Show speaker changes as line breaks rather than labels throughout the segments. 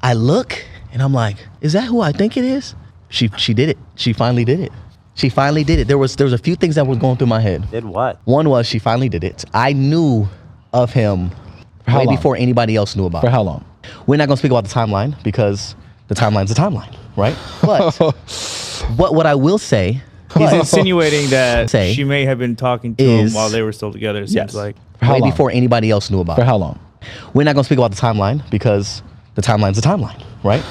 I look and I'm like, is that who I think it is? She did it. She finally did it. She finally did it. There was a few things that was going through my head.
Did what?
One was she finally did it. I knew of him way before anybody else knew about
For
him.
how long?
We're not going to speak about the timeline because the timeline's a timeline, right? But what I will say,
He's insinuating that
Say
she may have been talking to him while they were still together, it seems like.
way before anybody else knew about
For
it.
how long?
We're not going to speak about the timeline because the timeline's a timeline, right?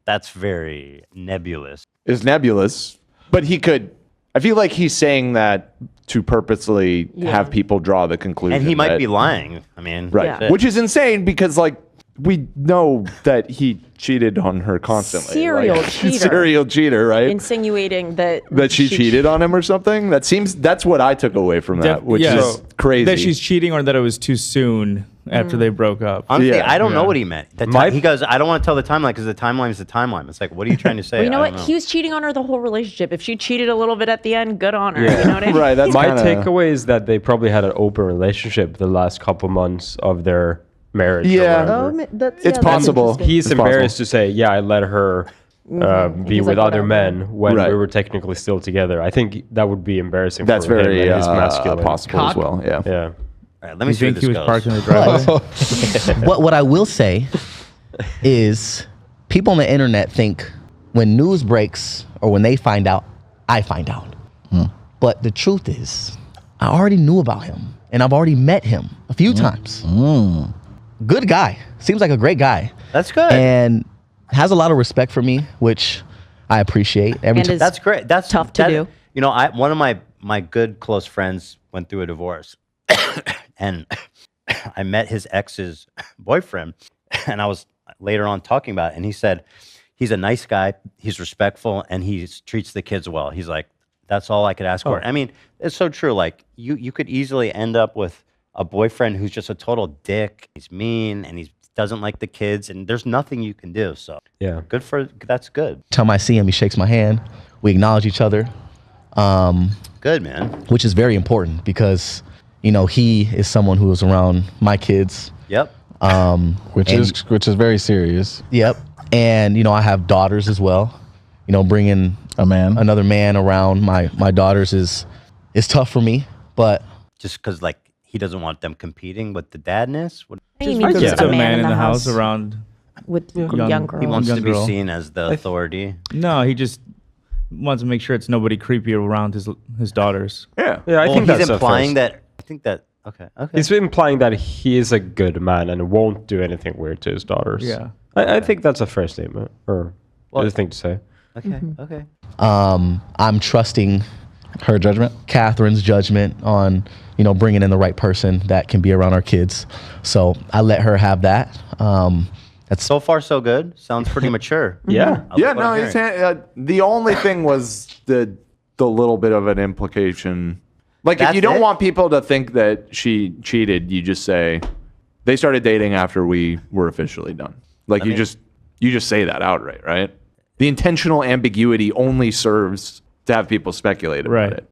That's very nebulous.
Is nebulous, but he could. I feel like he's saying that to purposely have people draw the conclusion.
And he might be lying. I mean,
right. Which is insane because, like, we know that he cheated on her constantly. Serial cheater, right?
Insinuating that
she cheated on him or something. That's what I took away from that, which is crazy.
That she's cheating or that it was too soon after they broke up.
Honestly, I don't know what he meant. He goes, I don't want to tell the timeline because the timeline is the timeline. It's like, what are you trying to say?
Well, you know what? He was cheating on her the whole relationship. If she cheated a little bit at the end, good on her. You know what I mean?
Right. That's
my takeaway is that they probably had an open relationship the last couple months of their marriage.
Yeah. It's possible.
He's embarrassed to say, yeah, I let her be with other men when we were technically still together. I think that would be embarrassing
That's
for
very
him and his masculine.
possible as well. Yeah.
Yeah.
All right, let me see
think
this
he was
goes.
parked in the driveway?
What I will say is people on the internet think when news breaks or when they find out, I find out. But the truth is, I already knew about him and I've already met him a few times. Good guy. Seems like a great guy.
That's good.
And has a lot of respect for me, which I appreciate.
That's great. That's
tough to do.
You know, one of my good close friends went through a divorce. And I met his ex's boyfriend, and I was later on talking about it, and he said he's a nice guy, he's respectful, and he treats the kids well. He's like, that's all I could ask for. I mean, it's so true. Like, you could easily end up with a boyfriend who's just a total dick. He's mean, and he doesn't like the kids, and there's nothing you can do. So
yeah,
that's good.
Time I see him, he shakes my hand. We acknowledge each other.
Good, man.
Which is very important because, you know, he is someone who is around my kids.
Yep.
Which is very serious.
Yep. And, you know, I have daughters as well. You know, bringing another man around my daughters is tough for me, but
just because, like, he doesn't want them competing with the dadness.
Because it's a man in the house around
with young girls.
He wants to be seen as the authority.
No, he just wants to make sure it's nobody creepy around his daughters.
Yeah.
I think
he's
that's
implying that. I think that. Okay.
He's implying that he is a good man and won't do anything weird to his daughters.
Yeah.
I think that's a fair statement or a thing to say.
Okay. Okay.
I'm trusting
her judgment,
Catherine's judgment on, you know, bringing in the right person that can be around our kids. So I let her have that. That's
so far so good. Sounds pretty mature.
Yeah.
The only thing was the little bit of an implication. Like, if you don't want people to think that she cheated, you just say they started dating after we were officially done. Like, you just say that outright, right? The intentional ambiguity only serves to have people speculate about it.